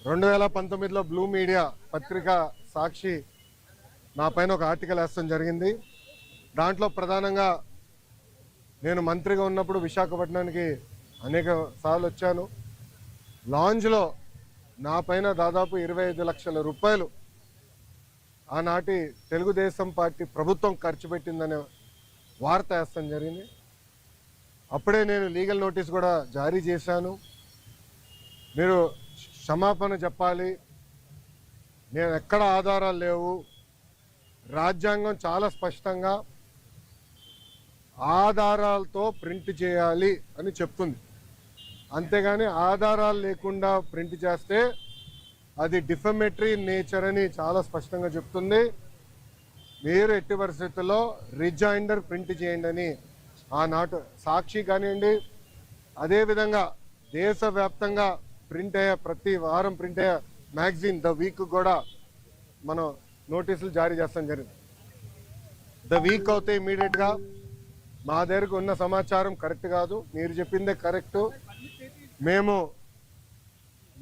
2019లో blue media పత్రిక సాక్షి నా పైన ఒక ఆర్టికల్ వేస్తాం జరిగింది. దాంట్లో ప్రధానంగా నేను మంత్రిగా ఉన్నప్పుడు విశాఖపట్నానికి అనేక సార్లు వచ్చాను. లాంజ్లో నా పైన దాదాపు 25 లక్షల రూపాయలు ఆనాటి తెలుగుదేశం పార్టీ ప్రభుత్వం ఖర్చు పెట్టిందనే వార్త వేస్తాం జరిగింది. అప్పుడే నేను లీగల్ నోటీస్ కూడా జారీ చేశాను. మీరు క్షమాపణ చెప్పాలి, నేను ఎక్కడ ఆధారాలు లేవు, రాజ్యాంగం చాలా స్పష్టంగా ఆధారాలతో ప్రింట్ చేయాలి అని చెప్తుంది. అంతేగాని ఆధారాలు లేకుండా ప్రింట్ చేస్తే అది డిఫమేటరీ నేచర్ అని చాలా స్పష్టంగా చెప్తుంది. మీరు ఎట్టి పరిస్థితుల్లో రిజైండర్ ప్రింట్ చేయండి అని ఆనాటి సాక్షి కానివ్వండి, అదేవిధంగా దేశవ్యాప్తంగా ప్రింట్ అయ్యే ప్రతి వారం ప్రింట్ అయ్యే మ్యాగజైన్ ద వీక్ కూడా మనం నోటీసులు జారీ చేస్తాం జరిగింది. ద వీక్ అవుతే ఇమీడియట్గా మా దగ్గరకు ఉన్న సమాచారం కరెక్ట్ కాదు, మీరు చెప్పిందే కరెక్టు,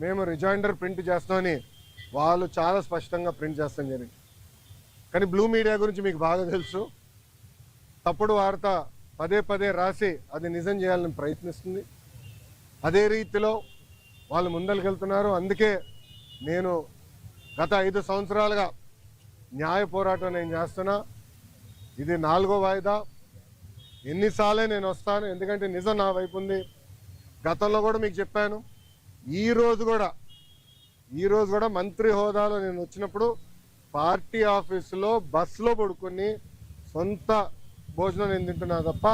మేము రిజైండర్ ప్రింట్ చేస్తామని వాళ్ళు చాలా స్పష్టంగా ప్రింట్ చేస్తాం జరిగింది. కానీ బ్లూ మీడియా గురించి మీకు బాగా తెలుసు. తప్పుడు వార్త పదే పదే రాసి అది నిజం చేయాలని ప్రయత్నిస్తుంది. అదే రీతిలో వాళ్ళు ముందరికెళ్తున్నారు. అందుకే నేను గత 5 సంవత్సరాలుగా న్యాయ పోరాటం నేను చేస్తున్నా. ఇది 4వ వాయిదా. ఎన్నిసార్లే నేను వస్తాను, ఎందుకంటే నిజం నా వైపు ఉంది. గతంలో కూడా మీకు చెప్పాను. ఈ రోజు కూడా మంత్రి హోదాలో నేను వచ్చినప్పుడు పార్టీ ఆఫీసులో బస్సులో పడుకొని సొంత భోజనం నేను తింటున్నా తప్ప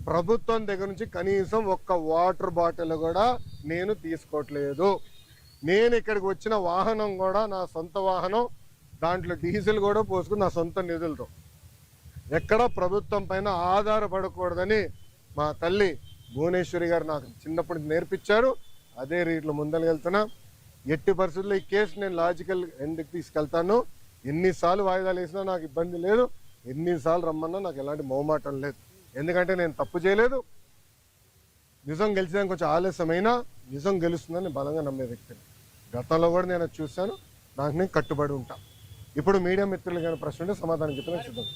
ప్రభుత్వం దగ్గర నుంచి కనీసం ఒక్క వాటర్ బాటిల్ కూడా నేను తీసుకోవట్లేదు. నేను ఇక్కడికి వచ్చిన వాహనం కూడా నా సొంత వాహనం, దాంట్లో డీజిల్ కూడా పోసుకుని నా సొంత నిధులతో, ఎక్కడ ప్రభుత్వం పైన ఆధారపడకూడదని మా తల్లి భువనేశ్వరి గారు నాకు చిన్నప్పటి నేర్పించారు. అదే రీతిలో ముందరకెళ్తున్నా. ఎట్టి పరిస్థితుల్లో ఈ కేసు నేను లాజికల్ ఎందుకు తీసుకెళ్తాను. ఎన్నిసార్లు వాయిదాలు వేసినా నాకు ఇబ్బంది లేదు, ఎన్నిసార్లు రమ్మన్నా నాకు ఎలాంటి మొహమాటం లేదు. ఎందుకంటే నేను తప్పు చేయలేదు. నిజం గెలిచడానికి కొంచెం ఆలస్యమైనా నిజం గెలుస్తుందని బలంగా నమ్మే వ్యక్తిని. గతంలో కూడా నేను చూశాను, నాకు నేను కట్టుబడి ఉంటా. ఇప్పుడు మీడియా మిత్రులు కానీ ప్రశ్న ఉంటే సమాధానం చెప్పిన చూద్దాం.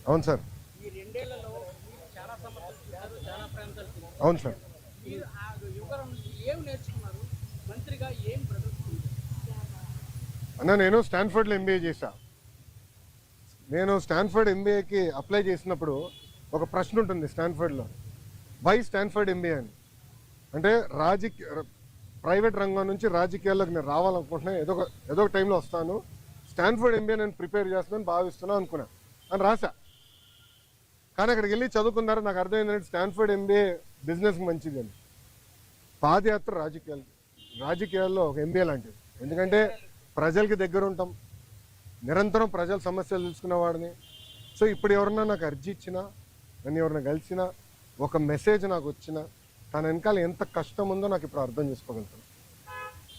అవును సార్, అవును సార్. అన్న, నేను స్టాన్ఫర్డ్లో ఎంబీఏ చేశా. నేను స్టాన్ఫర్డ్ ఎంబీఏకి అప్లై చేసినప్పుడు ఒక ప్రశ్న ఉంటుంది స్టాన్ఫర్డ్లో, వై స్టాన్ఫర్డ్ ఎంబీఏ అని. అంటే ప్రైవేట్ రంగం నుంచి రాజకీయాల్లోకి నేను రావాలనుకుంటున్నాను, ఏదో ఒక టైంలో వస్తాను, స్టాన్ఫర్డ్ ఎంబీఏ నేను ప్రిపేర్ చేస్తున్నాను భావిస్తున్నాను అనుకున్నా అని రాశా. కానీ అక్కడికి వెళ్ళి చదువుకున్నారు, నాకు అర్థమైందంటే స్టాన్ఫర్డ్ ఎంబీఏ బిజినెస్కి మంచిది అని. పాదయాత్ర రాజకీయాల్లో ఒక ఎంబీఏ లాంటిది. ఎందుకంటే ప్రజలకి దగ్గర ఉంటాం, నిరంతరం ప్రజల సమస్యలు తెలుసుకునేవాడిని. సో ఇప్పుడు ఎవరన్నా నాకు అర్జీ ఇచ్చినా, నన్ను ఎవరన్నా కలిసినా, ఒక మెసేజ్ నాకు వచ్చినా, తన వెనకాల ఎంత కష్టం ఉందో నాకు ఇప్పుడు అర్థం చేసుకోగలుగుతాను.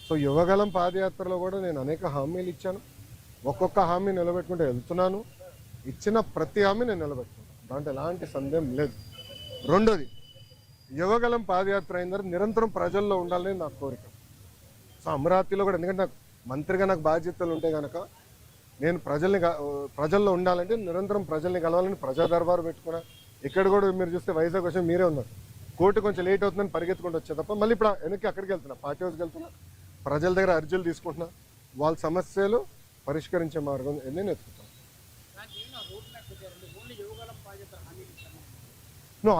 సో యువగలం పాదయాత్రలో కూడా నేను అనేక హామీలు ఇచ్చాను. ఒక్కొక్క హామీ నిలబెట్టుకుంటూ వెళ్తున్నాను. ఇచ్చిన ప్రతి హామీ నేను నిలబెట్టుకున్నాను, దాంట్లో ఎలాంటి సందేహం లేదు. రెండోది, యువగలం పాదయాత్ర అయిన తర్వాత నిరంతరం ప్రజల్లో ఉండాలని నా కోరిక. సో అమరావతిలో కూడా, ఎందుకంటే నాకు మంత్రిగా నాకు బాధ్యతలు ఉంటే కనుక నేను ప్రజల్లో ఉండాలంటే నిరంతరం ప్రజల్ని కలవాలని ప్రజా దర్బారు పెట్టుకున్నా. ఇక్కడ కూడా మీరు చూస్తే వైజాగ్ వచ్చి మీరే ఉన్నారు, కోర్టు కొంచెం లేట్ అవుతుందని పరిగెత్తుకుంటూ వచ్చే తప్ప మళ్ళీ ఇప్పుడు వెనక్కి అక్కడికి వెళ్తున్నా, పార్టీ హౌస్కి వెళ్తున్నా, ప్రజల దగ్గర అర్జీలు తీసుకుంటున్నా, వాళ్ళ సమస్యలు పరిష్కరించే మార్గం నేను ఎత్తుకుతాను.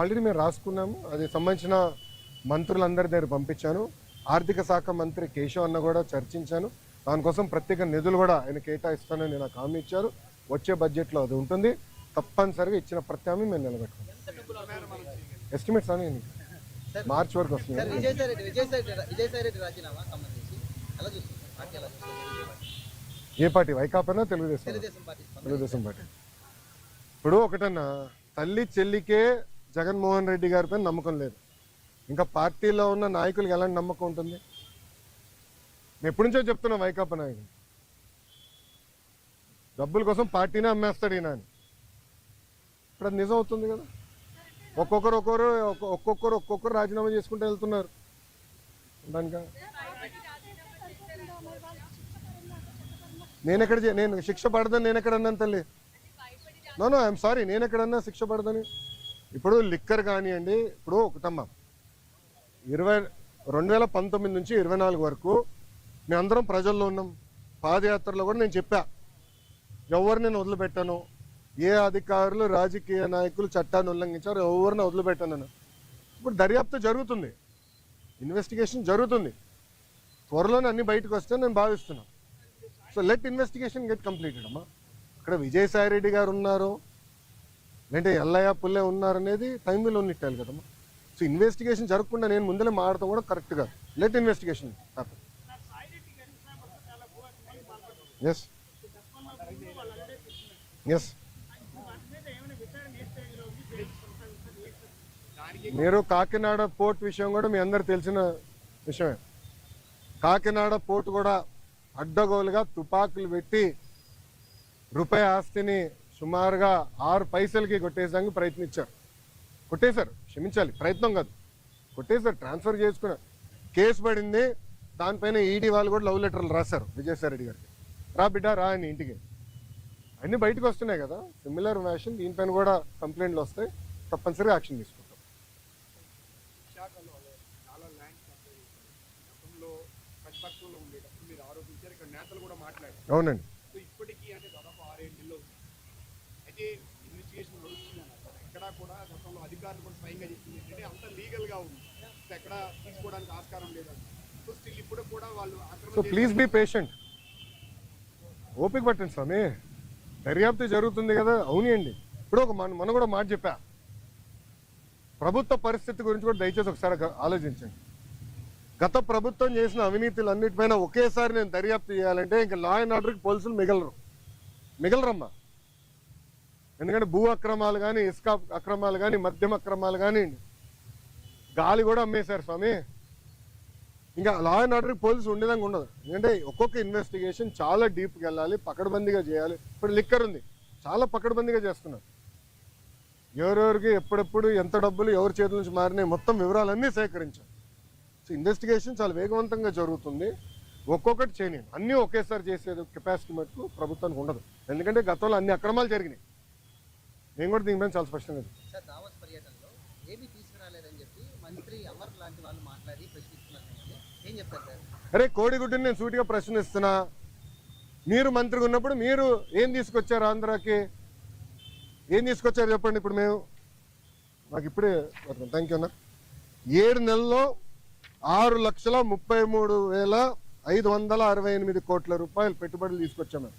ఆల్రెడీ మేము రాసుకున్నాము, అది సంబంధించిన మంత్రులందరి దగ్గర పంపించాను. ఆర్థిక శాఖ మంత్రి కేశవ్ అన్న కూడా చర్చించాను. దానికోసం ప్రత్యేక నిధులు కూడా ఆయన కేటాయిస్తానని నాకు హామీ ఇచ్చారు. వచ్చే బడ్జెట్లో అది ఉంటుంది. తప్పనిసరిగా ఇచ్చిన ప్రతి హామీ మేము నిలబెట్టుకుంటాం. ఎస్టిమేట్స్ అని మార్చి వరకు వస్తుంది. ఏ పార్టీ? వైకాపానా తెలుగుదేశం పార్టీ. ఇప్పుడు ఒకటన్నా, తల్లి చెల్లికే జగన్మోహన్ రెడ్డి గారి పైన నమ్మకం లేదు, ఇంకా పార్టీలో ఉన్న నాయకులకు ఎలాంటి నమ్మకం ఉంటుంది? నేను ఎప్పటి నుంచో చెప్తున్నా, వైకాపా నాయకులు డబ్బుల కోసం పార్టీనే అమ్మేస్తాడు ఈయన అని. ఇప్పుడు అది నిజం అవుతుంది కదా. ఒక్కొక్కరు రాజీనామా చేసుకుంటూ వెళ్తున్నారు దానికా. నేను శిక్ష పడదని నేను ఎక్కడ అన్నాను తల్లి? నో ఐఎమ్ సారీ, నేను ఎక్కడన్నా శిక్ష పడదని. ఇప్పుడు లిక్కర్ కానివ్వండి, ఇప్పుడు ఒకటమ్మా 2019 నుంచి 24 వరకు మేము అందరం ప్రజల్లో ఉన్నాం. పాదయాత్రలో కూడా నేను చెప్పా, ఎవరు నేను వదిలిపెట్టాను, ఏ అధికారులు రాజకీయ నాయకులు చట్టాన్ని ఉల్లంఘించారు ఎవరిని వదిలిపెట్టాను. ఇప్పుడు దర్యాప్తు జరుగుతుంది, ఇన్వెస్టిగేషన్ జరుగుతుంది, త్వరలోనే అన్ని బయటకు వస్తే నేను భావిస్తున్నాను. So let investigation get completed అమ్మా. ఇక్కడ విజయసాయి రెడ్డి గారు ఉన్నారు, లేదంటే ఎల్లయ్య పుల్లే ఉన్నారనేది టైంలో ఉన్నట్టాలి కదమ్మా. సో ఇన్వెస్టిగేషన్ జరగకుండా నేను ముందరే మాడతాం కూడా కరెక్ట్ కాదు. Let investigation happen. Yes yes మీరు కాకినాడ పోర్ట్ విషయం కూడా మీ అందరు తెలిసిన విషయమే. కాకినాడ పోర్ట్ కూడా అడ్డగోలుగా తుపాకులు పెట్టి రూపాయి ఆస్తిని సుమారుగా 6 పైసలకి కొట్టేసానికి ప్రయత్నించారు. కొట్టేశారు, క్షమించాలి, ప్రయత్నం కాదు, కొట్టేశారు, ట్రాన్స్ఫర్ చేసుకున్నారు. కేసు పడింది, దానిపైన ఈడీ వాళ్ళు కూడా లవ్ లెటర్లు రాశారు విజయసాయి రెడ్డి గారికి, రా బిడ్డ రా అని ఇంటికి. అన్నీ బయటకు వస్తున్నాయి కదా, సిమిలర్ వ్యాషన్ దీనిపైన కూడా కంప్లైంట్లు వస్తాయి, తప్పనిసరిగా యాక్షన్ తీసుకుంటాం. అవునండి. సో ప్లీజ్ బీ పేషెంట్, ఓపిక పట్టండి స్వామి, దర్యాప్తు జరుగుతుంది కదా. అవునండి, ఇప్పుడు మనం కూడా మాట చెప్పా, ప్రభుత్వ పరిస్థితి గురించి కూడా దయచేసి ఒకసారి ఆలోచించండి. గత ప్రభుత్వం చేసిన అవినీతులు అన్నిటిపైన ఒకేసారి నేను దర్యాప్తు చేయాలంటే ఇంకా లా అండ్ ఆర్డర్కి పోలీసులు మిగలరమ్మా. ఎందుకంటే భూ అక్రమాలు కానీ, ఇసుక అక్రమాలు కానీ, మద్యం అక్రమాలు కానీ, గాలి కూడా అమ్మేశారు స్వామి. ఇంకా లా అండ్ ఆర్డర్కి పోలీసు ఉండేదాకా ఉండదు. ఎందుకంటే ఒక్కొక్క ఇన్వెస్టిగేషన్ చాలా డీప్గా వెళ్ళాలి, పకడ్బందీగా చేయాలి. ఇప్పుడు లిక్కర్ ఉంది, చాలా పకడ్బందీగా చేస్తున్నారు. ఎవరెవరికి ఎప్పుడెప్పుడు ఎంత డబ్బులు ఎవరి చేతుల నుంచి మారినాయి మొత్తం వివరాలన్నీ సేకరించారు. సో ఇన్వెస్టిగేషన్ చాలా వేగవంతంగా జరుగుతుంది. ఒక్కొక్కటి చేయనివ్వండి, అన్నీ ఒకేసారి చేసేది కెపాసిటీ మటుకు ప్రభుత్వానికి ఉండదు. ఎందుకంటే గతంలో అన్ని అక్రమాలు జరిగినాయి. నేను కూడా దీనిపైన చాలా స్పష్టంగా అరే కోడిగుడ్డుని నేను సూటిగా ప్రశ్నిస్తున్నా. మీరు మంత్రిగా ఉన్నప్పుడు మీరు ఏం తీసుకొచ్చారు ఆంధ్రాకి? ఏం తీసుకొచ్చారు చెప్పండి. ఇప్పుడు మేము మాకు ఇప్పుడే థ్యాంక్ యూ అన్న, 7 నెలల్లో 6,33,568 కోట్ల రూపాయలు పెట్టుబడులు తీసుకొచ్చాము.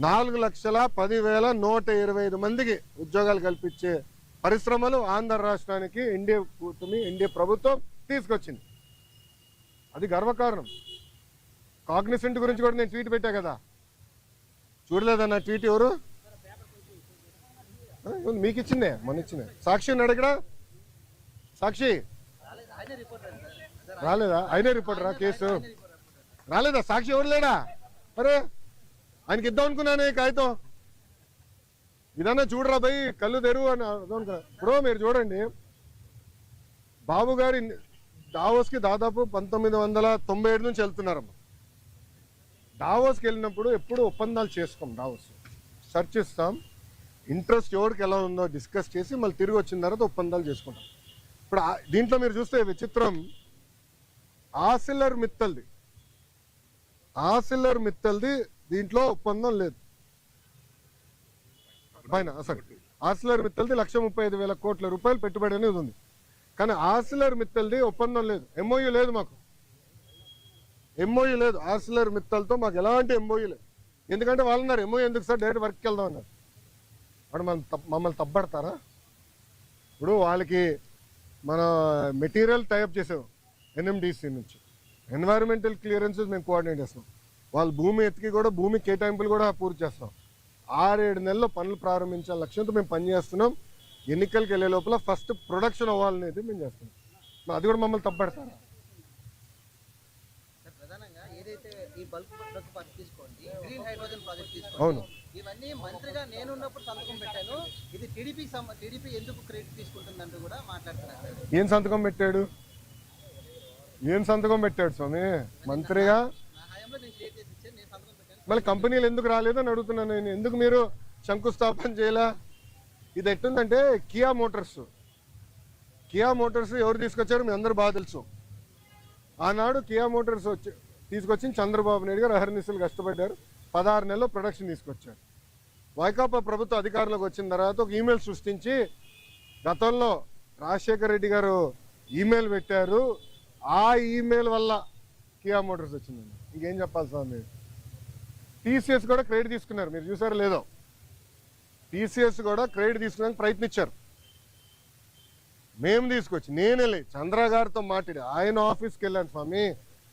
4,10,125 మందికి ఉద్యోగాలు కల్పించే పరిశ్రమలు ఆంధ్ర రాష్ట్రానికి ఎన్డీఏ ప్రభుత్వం తీసుకొచ్చింది. అది గర్వకారణం. కాగ్నిసెంట్ గురించి కూడా నేను ట్వీట్ పెట్టా కదా, చూడలేదన్న ట్వీట్? ఎవరు మీకు ఇచ్చిందే, మొన్న ఇచ్చిందే. సాక్షి ఉన్నాడు ఇక్కడ, సాక్షి రాలేదా? ఆయనే రిపోర్టరా? కేసు రాలేదా? సాక్షి ఎవరు లేడా? అరే ఆయనకి ఇద్దాం అనుకున్నానే కాగితం. ఇదన్నా చూడరా భయ్, కళ్ళు తెరువు అని అనుకున్నా. ఇప్పుడు మీరు చూడండి, బాబు గారి డావోస్కి దాదాపు 1997 నుంచి వెళ్తున్నారమ్మ. డావోస్కి వెళ్ళినప్పుడు ఎప్పుడు ఒప్పందాలు చేసుకోం. డావోస్ చర్చిస్తాం, ఇంట్రెస్ట్ ఎవరికి ఎలా ఉందో డిస్కస్ చేసి మళ్ళీ తిరిగి వచ్చిన తర్వాత ఒప్పందాలు చేసుకుంటాం. ఇప్పుడు దీంట్లో మీరు చూస్తే విచిత్రం, ఆసిల్లర్ మిత్తల్ది దీంట్లో ఒప్పందం లేదు. పైన అసలు ఆసిల్లర్ మిత్తల్ది 1,35,000 కోట్ల రూపాయలు పెట్టుబడి అనేది ఉంది. కానీ ఆసిల్లర్ మిత్తల్ది ఒప్పందం లేదు, ఎంఓయూ లేదు. మాకు ఎంఓయూ లేదు ఆసిల్లర్ మిత్తల్తో, మాకు ఎలాంటి ఎంఓయూ లేదు. ఎందుకంటే వాళ్ళు అన్నారు ఎంఓయూ ఎందుకు సార్, డైరెక్ట్ వర్క్కి వెళ్దాం అన్నారు. వాడు మమ్మల్ని తప్పబడతారా? ఇప్పుడు వాళ్ళకి మన మెటీరియల్ టైప్ చేసాం ఎన్ఎండిసి నుంచి, ఎన్వైరన్మెంటల్ క్లియరెన్సెస్ మేము కోఆర్డినేట్ చేస్తాం. వాళ్ళు భూమి ఎత్తికి కూడా భూమి కేటాయింపులు కూడా పూర్తి చేస్తాం. 6-7 నెలల్లో పనులు ప్రారంభించాల లక్ష్యంతో మేము పనిచేస్తున్నాం. ఎన్నికలకు వెళ్ళే లోపల ఫస్ట్ ప్రొడక్షన్ అవ్వాలనేది మేము చేస్తున్నాం. అది కూడా మమ్మల్ని తప్పబడతారా? అవును, ఇవన్నీ మంత్రిగా నేను ఉన్నప్పుడు సంతకం పెట్టాను. ఇది టీడీపీ ఎందుకు క్రెడిట్ తీసుకుంటుందంటూ కూడా మాట్లాడుతున్నారు. ఏం సంతకం పెట్టాడు? ఏం సంతకం పెట్టాడు స్వామి మంత్రిగా? నా హయాంలో నేను క్లియర్ చేసి ఇచ్చాను, నేను సంతకం పెట్టాను. మళ్ళీ కంపెనీలు ఎందుకు రాలేదని అడుగుతున్నాను నేను. ఎందుకు మీరు శంకుస్థాపన చేయలా? ఇది ఎట్టుందంటే కియా మోటార్స్ ఎవరు తీసుకొచ్చారు మీ అందరూ బాగా తెలుసు. ఆనాడు కియా మోటార్స్ తీసుకొచ్చి చంద్రబాబు నాయుడు గారు అహర్నిశలు కష్టపడ్డారు. 16 నెలల్లో ప్రొడక్షన్ తీసుకొచ్చారు. వైకాపా ప్రభుత్వ అధికారంలోకి వచ్చిన తర్వాత ఒక ఈమెయిల్ సృష్టించి గతంలో రాజశేఖర రెడ్డి గారు ఈమెయిల్ పెట్టారు, ఆ ఈమెయిల్ వల్ల కియా మోటార్స్ వచ్చిందండి. ఇంకేం చెప్పాలి స్వామి? టీసీఎస్ కూడా క్రెడిట్ తీసుకున్నారు, మీరు చూసారో లేదో. టీసీఎస్ కూడా క్రెడిట్ తీసుకోవడానికి ప్రయత్నించారు. మేము తీసుకొచ్చి నేను వెళ్ళి చంద్ర గారితో మాట్లాడి ఆయన ఆఫీస్కి వెళ్ళాను స్వామి.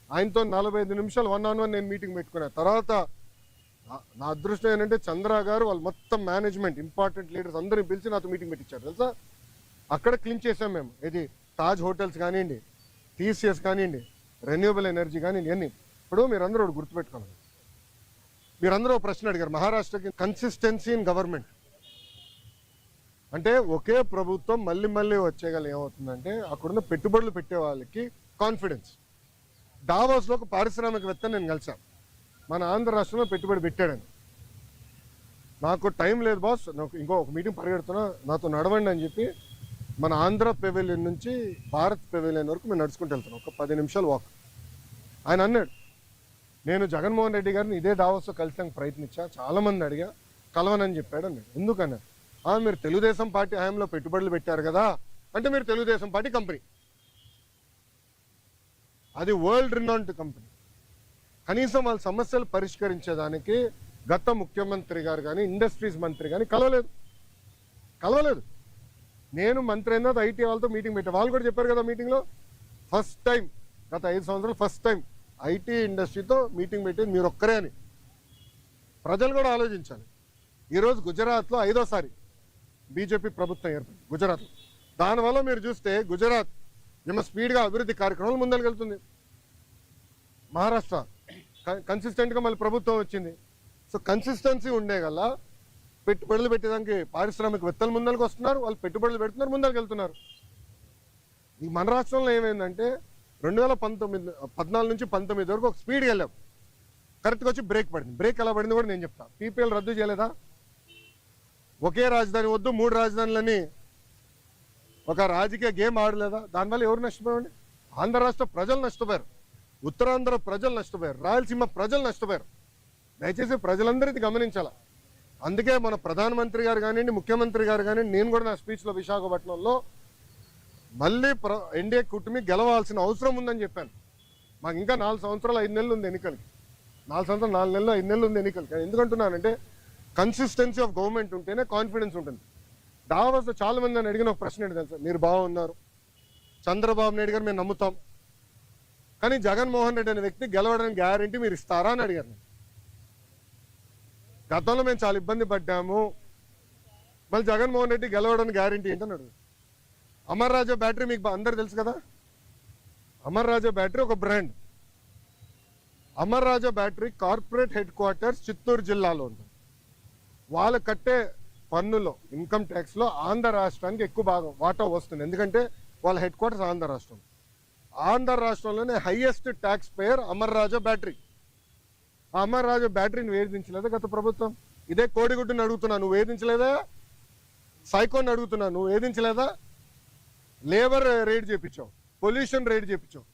ఆయనతో 45 నిమిషాలు 1-on-1 నేను మీటింగ్ పెట్టుకున్నాను. తర్వాత నా అదృష్టం ఏంటంటే చంద్ర గారు వాళ్ళు మొత్తం మేనేజ్మెంట్ ఇంపార్టెంట్ లీడర్స్ అందరిని పిలిచి నాతో మీటింగ్ పెట్టించారు తెలుసా. అక్కడ క్లీన్ చేసాం మేము. ఇది తాజ్ హోటల్స్ కానివ్వండి, టీసీఎస్ కానివ్వండి, రెన్యూవబుల్ ఎనర్జీ కానివ్వండి, అన్నీ. ఇప్పుడు మీరందరూ ఒకటి గుర్తుపెట్టుకోవాలి. మీరందరూ ఒక ప్రశ్న అడిగారు, మహారాష్ట్రకి కన్సిస్టెన్సీ ఇన్ గవర్నమెంట్ అంటే ఒకే ప్రభుత్వం మళ్ళీ మళ్ళీ వచ్చేగల ఏమవుతుందంటే అక్కడున్న పెట్టుబడులు పెట్టే వాళ్ళకి కాన్ఫిడెన్స్. డావోస్లో ఒక పారిశ్రామికవేత్త నేను కలిసాను, మన ఆంధ్ర రాష్ట్రంలో పెట్టుబడి పెట్టాడని. నాకు టైం లేదు బాస్, నాకు ఇంకో ఒక మీటింగ్ పరిగెడుతున్నా, నాతో నడవండి అని చెప్పి మన ఆంధ్ర పెవిలియన్ నుంచి భారత్ పెవిలియన్ వరకు మేము నడుచుకుంటూ వెళ్తున్నాం. ఒక 10 నిమిషాలు వాక్. ఆయన అన్నాడు, నేను జగన్మోహన్ రెడ్డి గారిని ఇదే డావోస్లో కలిసానికి ప్రయత్నించా, చాలామంది అడిగా, కలవనని చెప్పాడు అన్నాడు. ఎందుకన్నా? మీరు తెలుగుదేశం పార్టీ హయాంలో పెట్టుబడులు పెట్టారు కదా అంటే మీరు తెలుగుదేశం పార్టీ కంపెనీ, అది వరల్డ్ రినౌండ్ కంపెనీ. కనీసం వాళ్ళ సమస్యలు పరిష్కరించేదానికి గత ముఖ్యమంత్రి గారు కానీ ఇండస్ట్రీస్ మంత్రి కానీ కలవలేదు. నేను మంత్రి అయిన తర్వాత ఐటీ వాళ్ళతో మీటింగ్ పెట్టాను. వాళ్ళు కూడా చెప్పారు కదా మీటింగ్లో, ఫస్ట్ టైం గత 5 సంవత్సరాలు ఫస్ట్ టైం ఐటీ ఇండస్ట్రీతో మీటింగ్ పెట్టేది మీరు ఒక్కరే అని. ప్రజలు కూడా ఆలోచించాలి. ఈరోజు గుజరాత్లో 5వ బీజేపీ ప్రభుత్వం ఏర్పడింది గుజరాత్లో. దానివల్ల మీరు చూస్తే గుజరాత్ ఏమో స్పీడ్గా అభివృద్ధి కార్యక్రమాలు ముందరికెళ్తుంది. మహారాష్ట్ర కన్సిస్టెంట్గా మళ్ళీ ప్రభుత్వం వచ్చింది. సో కన్సిస్టెన్సీ ఉండే గల పెట్టుబడులు పెట్టేదానికి పారిశ్రామికవేత్తలు ముందరికి వస్తున్నారు, వాళ్ళు పెట్టుబడులు పెడుతున్నారు, ముందరికి వెళ్తున్నారు. ఈ మన రాష్ట్రంలో ఏమైందంటే 2014 నుంచి 19 వరకు ఒక స్పీడ్గా వెళ్ళాం, కరెక్ట్గా వచ్చి బ్రేక్ పడింది. బ్రేక్ ఎలా పడింది కూడా నేను చెప్తాను. పీపీఎల్ రద్దు చేయలేదా? ఒకే రాజధాని వద్దు 3 రాజధానులని ఒక రాజకీయ గేమ్ ఆడలేదా? దానివల్ల ఎవరు నష్టపోయారండి? ఆంధ్ర రాష్ట్ర ప్రజలు నష్టపోయారు, ఉత్తరాంధ్ర ప్రజలు నష్టపోయారు, రాయలసీమ ప్రజలు నష్టపోయారు. దయచేసి ప్రజలందరూ ఇది గమనించాల. అందుకే మన ప్రధానమంత్రి గారు కానివ్వండి, ముఖ్యమంత్రి గారు కానివ్వండి, నేను కూడా నా స్పీచ్లో విశాఖపట్నంలో మళ్ళీ ఎన్డీఏ కూటమి గెలవాల్సిన అవసరం ఉందని చెప్పాను. మాకు ఇంకా 4 సంవత్సరాలు 5 నెలలు ఉంది ఎన్నికలకి. 4 సంవత్సరాలు 4 నెలలు 5 నెలలు ఉంది ఎన్నికలకి. ఎందుకంటున్నానంటే కన్సిస్టెన్సీ ఆఫ్ గవర్నమెంట్ ఉంటేనే కాన్ఫిడెన్స్ ఉంటుంది. డావోస్లో చాలా మంది నన్ను అడిగిన ఒక ప్రశ్న ఏంటి తెలుసా, మీరు బాగున్నారు, చంద్రబాబు నాయుడు గారు మేము నమ్ముతాం, కానీ జగన్మోహన్ రెడ్డి అనే వ్యక్తి గెలవడానికి గ్యారంటీ మీరు ఇస్తారా అని అడిగారు. గతంలో మేము చాలా ఇబ్బంది పడ్డాము, మళ్ళీ జగన్మోహన్ రెడ్డి గెలవడానికి గ్యారంటీ ఏంటని అడుగు. అమర్ రాజా బ్యాటరీ మీకు అందరు తెలుసు కదా. అమర్ రాజా బ్యాటరీ ఒక brand. Amar Raja battery corporate headquarters Chittoor జిల్లాలో ఉంటుంది. వాళ్ళు కట్టే పన్నులో ఇన్కమ్ ట్యాక్స్లో ఆంధ్ర రాష్ట్రానికి ఎక్కువ భాగం వాటా వస్తుంది. ఎందుకంటే వాళ్ళ హెడ్ క్వార్టర్స్ ఆంధ్ర రాష్ట్రం. ఆంధ్ర రాష్ట్రంలోనే highest tax payer Amar Raja battery. ఆ అమర్ రాజా బ్యాటరీని వేధించలేదా గత ప్రభుత్వం? ఇదే కోడిగుడ్డుని అడుగుతున్నా, నువ్వు వేధించలేదా? సైకోని అడుగుతున్నా, నువ్వు వేధించలేదా? లేబర్ రేట్ చేయించావు, పొల్యూషన్ రేట్ చేయించావు.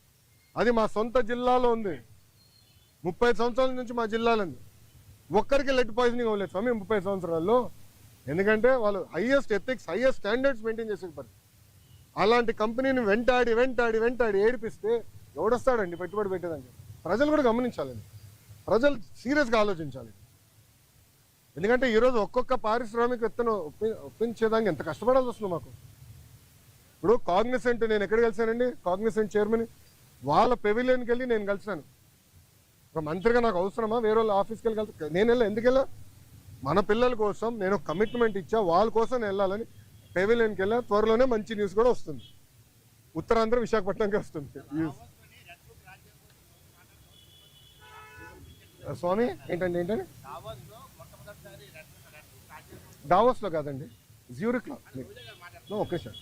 అది మా సొంత జిల్లాలో ఉంది. 30 సంవత్సరాల నుంచి మా జిల్లాలో ఉంది. ఒక్కరికి లెడ్ పాయిజనింగ్ అవ్వలేదు స్వామి 30 సంవత్సరాల్లో. ఎందుకంటే వాళ్ళు highest ethics, highest standards maintain చేసే పరిస్థితి. అలాంటి కంపెనీని వెంటాడి ఏడిపిస్తే ఎవడొస్తాడండి పెట్టుబడి పెట్టేదానికి? ప్రజలు కూడా గమనించాలండి, ప్రజలు సీరియస్గా ఆలోచించాలి. ఎందుకంటే ఈరోజు ఒక్కొక్క పారిశ్రామికవేత్తను ఒప్పించేదానికి ఎంత కష్టపడాల్సి వస్తుంది మాకు. ఇప్పుడు కాగ్నిసెంట్ నేను ఎక్కడ కలిసానండి, కాగ్నిసెంట్ చైర్మన్ వాళ్ళ పెవిలియన్కి వెళ్ళి నేను కలిసాను. ఒక మంత్రిగా నాకు అవసరమా వేరే వాళ్ళ ఆఫీస్కి వెళ్ళి కలిసి? నేను వెళ్ళా. ఎందుకు వెళ్ళా? మన పిల్లల కోసం నేను కమిట్మెంట్ ఇచ్చా, వాళ్ళ కోసం నేను వెళ్ళాలని పెవిలియన్కి వెళ్ళా. త్వరలోనే మంచి న్యూస్ కూడా వస్తుంది, ఉత్తరాంధ్ర విశాఖపట్నంకి వస్తుంది. స్వామి ఏంటండి డావోస్లో కాదండి, జ్యూరిక్లో. ఓకే సార్,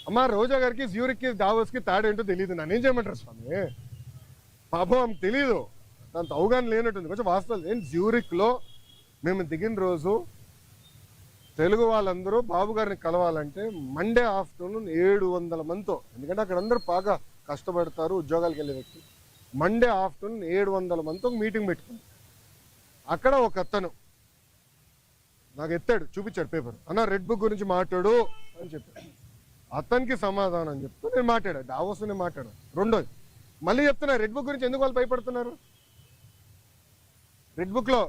అమ్మ రోజా గారికి జ్యూరిక్కి దావోస్కి తేడా ఏంటో తెలియదు, నన్ను ఏం చేయమంటారు స్వామి? పాపం ఆమెకు తెలీదు, దాంతో అవగాహన లేనట్టుంది. కొంచెం వాస్తవాలు ఏంటి, జ్యూరిక్లో మేము దిగిన రోజు తెలుగు వాళ్ళందరూ బాబు గారిని కలవాలంటే మండే ఆఫ్టర్నూన్ 700 మందితో, ఎందుకంటే అక్కడ అందరూ బాగా కష్టపడతారు ఉద్యోగాలకు వెళ్ళే వ్యక్తి, మండే ఆఫ్టర్నూన్ 700 మందితో మీటింగ్ పెట్టుకుంది. అక్కడ ఒక అతను నాకు ఎత్తాడు, చూపించాడు పేపర్, అన్న రెడ్ బుక్ గురించి మాట్లాడు అని చెప్పాడు. అతనికి సమాధానం చెప్తూ నేను మాట్లాడా, డావోస్ నేను మాట్లాడాను. రెండోది మళ్ళీ చెప్తున్నా, రెడ్ బుక్ గురించి ఎందుకు వాళ్ళు భయపడుతున్నారు? రెడ్ బుక్లో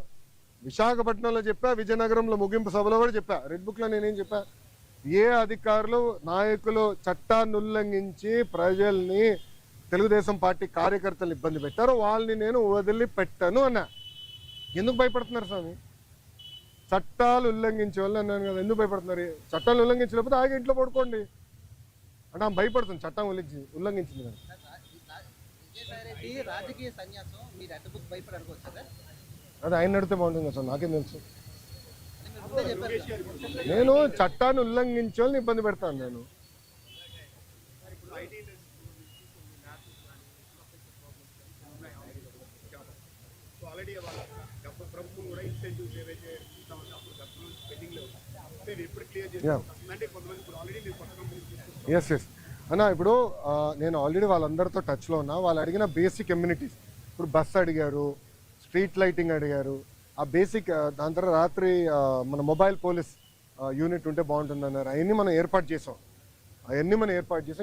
విశాఖపట్నంలో చెప్పా, విజయనగరంలో ముగింపు సభలో కూడా చెప్పా. రెడ్ బుక్లో నేనేం చెప్పా, ఏ అధికారులు నాయకులు చట్టాన్ని ఉల్లంఘించి ప్రజల్ని తెలుగుదేశం పార్టీ కార్యకర్తలు ఇబ్బంది పెట్టారో వాళ్ళని నేను వదిలిపెట్టను అన్నా. ఎందుకు భయపడుతున్నారు స్వామి? చట్టాలు ఉల్లంఘించే వాళ్ళు అన్నాను కదా, ఎందుకు భయపడుతున్నారు? చట్టాలు ఉల్లంఘించలేకపోతే ఆగి ఇంట్లో పడుకోండి అంటే ఆమె భయపడుతుంది, చట్టం ఉల్లంఘించింది కదా. విజయసాయిరెడ్డి రాజకీయ సన్యాసం, మీరు రెడ్ బుక్ భయపడి అనుకోవచ్చు కదా? అది ఆయన నడితే బాగుంటుంది కదా సార్, నాకేం తెలుసు. అని మీరు ముందే చెప్పారు. నేను చట్టాన్ని ఉల్లంఘించే వాళ్ళని ఇబ్బంది పెడతాను నేను. ఎస్ ఎస్ అన్న, ఇప్పుడు నేను ఆల్రెడీ వాళ్ళందరితో టచ్లో ఉన్నా. వాళ్ళు అడిగిన బేసిక్ కమ్యూనిటీస్, ఇప్పుడు బస్ అడిగారు, స్ట్రీట్ లైటింగ్ అడిగారు, ఆ బేసిక్. దాని తర్వాత రాత్రి మన మొబైల్ పోలీస్ యూనిట్ ఉంటే బాగుంటుంది అన్నారు. అవన్నీ మనం ఏర్పాటు చేసాం.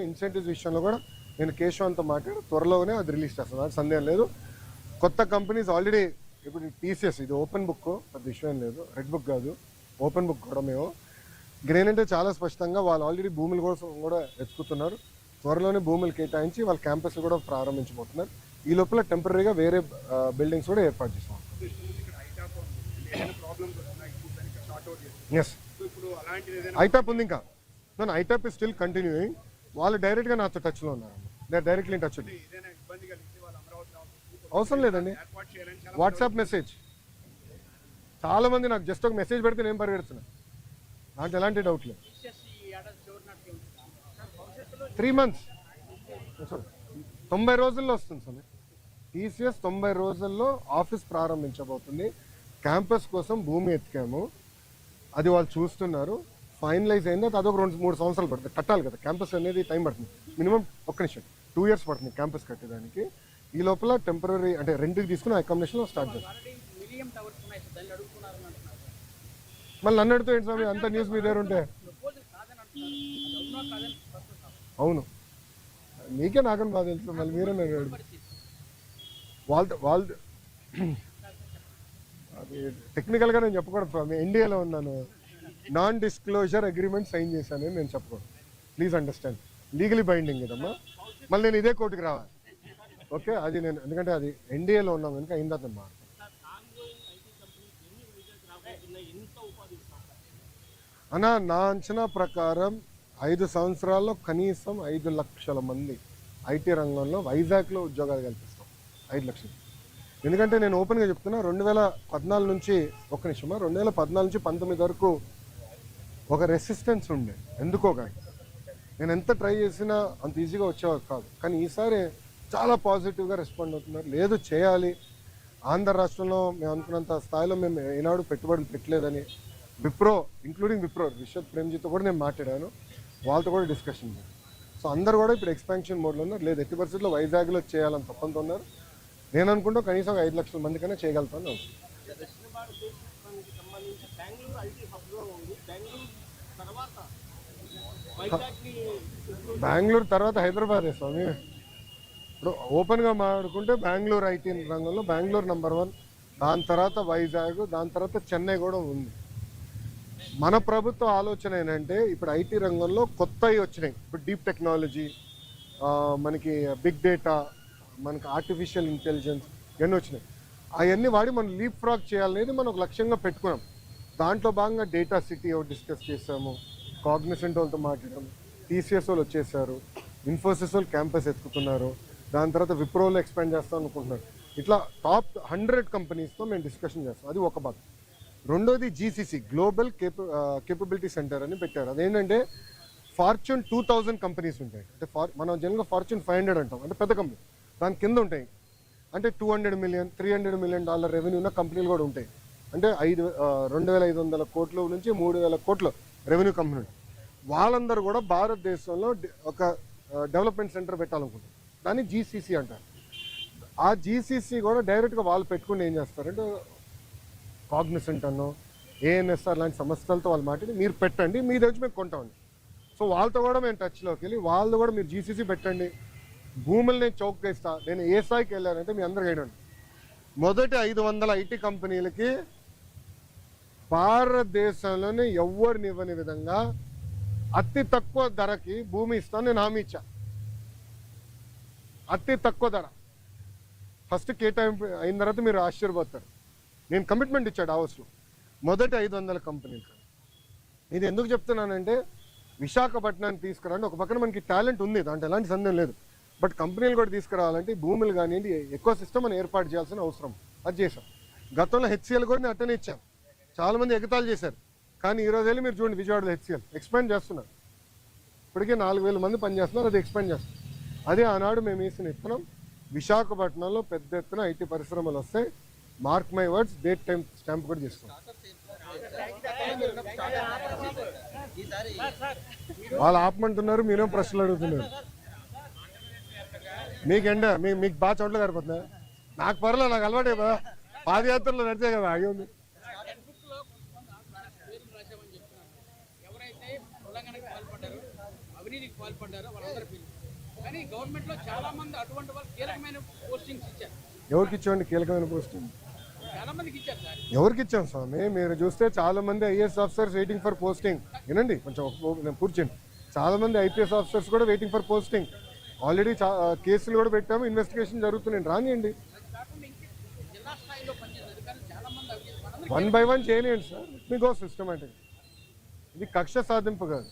ఇన్సెంటివ్స్ విషయంలో కూడా నేను కేశవంతో మాట్లాడి త్వరలోనే అది రిలీజ్ చేస్తాను, నాకు సందేహం లేదు. కొత్త కంపెనీస్ ఆల్రెడీ ఇప్పుడు టీసీఎస్, ఇది ఓపెన్ బుక్, పెద్ద విషయం లేదు, రెడ్ బుక్ కాదు, ఓపెన్ బుక్ కూడా మేము. గ్రేనంటే చాలా స్పష్టంగా వాళ్ళు ఆల్రెడీ భూముల కోసం కూడా వెతుకుతున్నారు. త్వరలోనే భూములు కేటాయించి వాళ్ళ క్యాంపస్ కూడా ప్రారంభించబోతున్నారు. ఈ లోపల టెంపరీగా వేరే బిల్డింగ్స్ కూడా ఏర్పాటు చేస్తాం. ఎస్, ఐటాప్ ఉంది ఇంకా, నన్ను ఐటాప్ ఇస్ స్టిల్ కంటిన్యూయింగ్. వాళ్ళు డైరెక్ట్గా నాతో టచ్లో ఉన్నారు, they are directly in touch. అవసరం లేదండి, వాట్సాప్ మెసేజ్. చాలా మంది నాకు జస్ట్ ఒక మెసేజ్ పెడితే నేను పరిగెడుతున్నా, నాకు ఎలాంటి డౌట్ లేదు. 3 months 90 రోజుల్లో వస్తుంది సార్. టీసీఎస్ 90 రోజుల్లో ఆఫీస్ ప్రారంభించబోతుంది. క్యాంపస్ కోసం భూమి ఎత్తికాము, అది వాళ్ళు చూస్తున్నారు. ఫైనలైజ్ అయింది, అదొక 2-3 సంవత్సరాలు పడుతుంది, కట్టాలి కదా. క్యాంపస్ అనేది టైం పడుతుంది, మినిమం 2 years పడుతుంది క్యాంపస్ కట్టేదానికి. ఈ లోపల టెంపరీ అంటే రెంట్కి తీసుకుని అకామిడేషన్ స్టార్ట్ చేస్తాం. మళ్ళీ నన్ను అడుగుతూ ఏంటి స్వామి, అంత న్యూస్ మీ దగ్గర ఉంటే? అవును, మీకే నాకని బాగా తెలుసు, మళ్ళీ మీరే వాళ్ళు అది టెక్నికల్గా నేను చెప్పకూడదు స్వామి. ఎన్డీఏలో ఉన్నాను, నాన్ డిస్క్లోజర్ అగ్రిమెంట్ సైన్ చేశాను నేను చెప్పకూడదు. ప్లీజ్ అండర్స్టాండ్, లీగలీ బైండింగ్ కదమ్మా. మళ్ళీ నేను ఇదే కోర్టుకి రావాలి, ఓకే? అది నేను ఎందుకంటే అది ఎన్డీఏలో ఉన్నాం కనుక అయిందా మా అన్న. నా అంచనా ప్రకారం 5 సంవత్సరాల్లో కనీసం 5 లక్షల మంది ఐటీ రంగంలో వైజాగ్లో ఉద్యోగాలు కల్పిస్తాం. 5 లక్షలు. ఎందుకంటే నేను ఓపెన్గా చెప్తున్నా, 2014 నుంచి 2014 నుంచి 19 వరకు ఒక రెసిస్టెన్స్ ఉండే, ఎందుకో కానీ నేను ఎంత ట్రై చేసినా అంత ఈజీగా వచ్చేవారు కాదు. కానీ ఈసారి చాలా పాజిటివ్గా రెస్పాండ్ అవుతున్నారు. లేదు చేయాలి, ఆంధ్ర రాష్ట్రంలో మేము అనుకున్నంత స్థాయిలో మేము ఈనాడు పెట్టుబడులు పెట్టలేదని విప్రో, ఇంక్లూడింగ్ విప్రో రిషబ్ ప్రేమ్జీతో కూడా నేను మాట్లాడాను, వాళ్ళతో కూడా డిస్కషన్ చేశాను. సో అందరు కూడా ఇప్పుడు ఎక్స్పాన్షన్ మోడ్లో ఉన్నారు. లేదు ఎట్టి పరిస్థితుల్లో వైజాగ్లో చేయాలని తప్పంతో ఉన్నారు. నేను అనుకుంటా కనీసం 5 లక్షల మంది కన్నా చేయగలుగుతాను. బెంగళూరు తర్వాత హైదరాబాదే స్వామి. ఇప్పుడు ఓపెన్గా మాట్లాడుకుంటే బెంగళూరు ఐటీ రంగంలో బెంగళూరు నెంబర్ 1, దాని తర్వాత వైజాగ్, దాని తర్వాత చెన్నై కూడా ఉంది. మన ప్రభుత్వ ఆలోచన ఏంటంటే ఇప్పుడు ఐటీ రంగంలో కొత్తవి వచ్చినాయి. ఇప్పుడు డీప్ టెక్నాలజీ, మనకి బిగ్ డేటా, మనకి ఆర్టిఫిషియల్ ఇంటెలిజెన్స్ ఇవన్నీ వచ్చినాయి. అవన్నీ వాడి మనం లీప్ ఫ్రాగ్ చేయాలనేది మనం ఒక లక్ష్యంగా పెట్టుకున్నాం. దాంట్లో భాగంగా డేటా సిటీ ఒకటి డిస్కస్ చేసాము, కాగ్నిసెంట్ వాళ్ళతో మాట్లాడాము, టీసీఎస్ వాళ్ళు వచ్చేసారు, ఇన్ఫోసిస్ వాళ్ళు క్యాంపస్ ఎత్తుకుతున్నారు, దాని తర్వాత విప్రోలో ఎక్స్పాండ్ చేస్తాం అనుకుంటున్నారు. ఇట్లా టాప్ 100 కంపెనీస్తో మేము డిస్కషన్ చేస్తాం. అది ఒక భాగం. రెండోది జీసీసీ, గ్లోబల్ కేపబిలిటీ సెంటర్ అని పెట్టారు. అదేంటంటే ఫార్చ్యూన్ 2000 కంపెనీస్ ఉంటాయి. అంటే మనం జనరల్గా ఫార్చ్యూన్ 500 అంటాం, అంటే పెద్ద కంపెనీ. దాని కింద ఉంటాయి అంటే $200 మిలియన్ $300 మిలియన్ రెవెన్యూ ఉన్న కంపెనీలు కూడా ఉంటాయి. అంటే 2500 కోట్ల నుంచి 3000 కోట్ల రెవెన్యూ కంపెనీ. వాళ్ళందరూ కూడా భారతదేశంలో ఒక డెవలప్మెంట్ సెంటర్ పెట్టాలనుకుంటారు. దాన్ని జీసీసీ అంటారు. ఆ జీసీసీ కూడా డైరెక్ట్గా వాళ్ళు పెట్టుకుని ఏం చేస్తారంటే కాగ్నిసెంట్ అన్నో ఏఎన్ఎస్ఆర్ లాంటి సంస్థలతో వాళ్ళు మాట్లాడి మీరు పెట్టండి, మీ దగ్గర మేము కొంటామండి. సో వాళ్ళతో కూడా మేము టచ్లోకి వెళ్ళి వాళ్ళు కూడా మీరు జీసీసీ పెట్టండి, భూములు నేను చౌక్ ఇస్తా. నేను ఏ స్థాయికి వెళ్ళానంటే మీ అందరికి వేయడండి, మొదటి 500 ఐటీ కంపెనీలకి భారతదేశంలోనే ఎవరిని ఇవ్వని విధంగా అతి తక్కువ ధరకి భూమి ఇస్తాను నేను హామీ ఇచ్చా. అతి తక్కువ ధర ఫస్ట్ కేటాయింపు అయిన తర్వాత మీరు ఆశ్చర్యపోతారు. నేను కమిట్మెంట్ ఇచ్చాడు డావోస్లో మొదటి 500 కంపెనీలు. ఇది ఎందుకు చెప్తున్నానంటే విశాఖపట్నాన్ని తీసుకురాండి. ఒక పక్కన మనకి టాలెంట్ ఉంది, దాంట్లో ఎలాంటి సందేహం లేదు. బట్ కంపెనీలు కూడా తీసుకురావాలంటే భూములు కానివ్వండి ఎక్కువ సిస్టమ్ మనం ఏర్పాటు చేయాల్సిన అవసరం, అది చేశాం. గతంలో హెచ్సిఎల్ కూడా నేను అట్టనే ఇచ్చాను, చాలామంది ఎగతాళి చేశారు. కానీ ఈరోజు వెళ్ళి మీరు చూడండి విజయవాడలో హెచ్సిఎల్ ఎక్స్పాండ్ చేస్తున్నారు. ఇప్పటికే 4000 మంది పనిచేస్తున్నారు, అది ఎక్స్పాండ్ చేస్తున్నారు. అదే ఆనాడు మేము వేసిన ఇత్తనం. విశాఖపట్నంలో పెద్ద ఎత్తున ఐటీ పరిశ్రమలు వస్తాయి. Mark my words, date time stamp కూడా చేస్తాం. వాళ్ళు ఆపమంటున్నారు, మీరేం ప్రశ్నలు అడుగుతున్నారు. మీకెండ మీకు బాగా చోట్ల సరిపోతుందా? నాకు పర్లేదు, నాకు అలవాటే కదా, పాదయాత్రలో నడిచే కదా ఆగి ఉంది. ఎవరికి ఇచ్చామండి కీలకమైన పోస్టింగ్? ఎవరికి ఇచ్చాం స్వామి? మీరు చూస్తే చాలా మంది IAS officers waiting for posting. వినండి కొంచెం, నేను పూర్తి చేయండి. చాలా మంది ఐపీఎస్ ఆఫీసర్స్ కూడా వెయిటింగ్ ఫర్ పోస్టింగ్. ఆల్రెడీ కేసులు కూడా పెట్టాము, ఇన్వెస్టిగేషన్ జరుగుతున్నాయి. రానియండి, 1 by 1 చేయనియండి సార్. మీ గో సిస్టమేటిక్. ఇది కక్ష సాధింపు కాదు,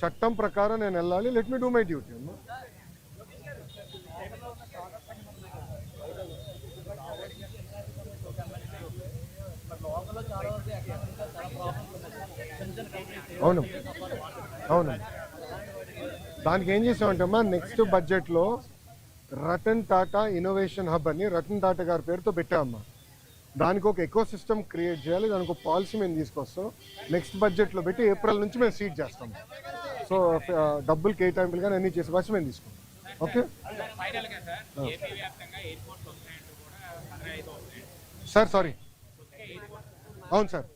చట్టం ప్రకారం నేను వెళ్ళాలి. Let me do my duty అమ్మా. అవును అవును, దానికి ఏం చేసామంటే అమ్మా, నెక్స్ట్ బడ్జెట్లో రతన్ టాటా ఇన్నోవేషన్ హబ్ అని రతన్ టాటా గారి పేరుతో పెట్టామమ్మా. దానికి ఒక ఎకో సిస్టమ్ క్రియేట్ చేయాలి, దానికి ఒక పాలసీ మేము తీసుకొస్తాం. నెక్స్ట్ బడ్జెట్లో పెట్టి ఏప్రిల్ నుంచి మేము సీట్ చేస్తాము. సో డబ్బులు కేటాయింపులు కానీ అన్నీ చేసే భాష మేము తీసుకుంటాం. Okay sir, sorry. అవును సార్,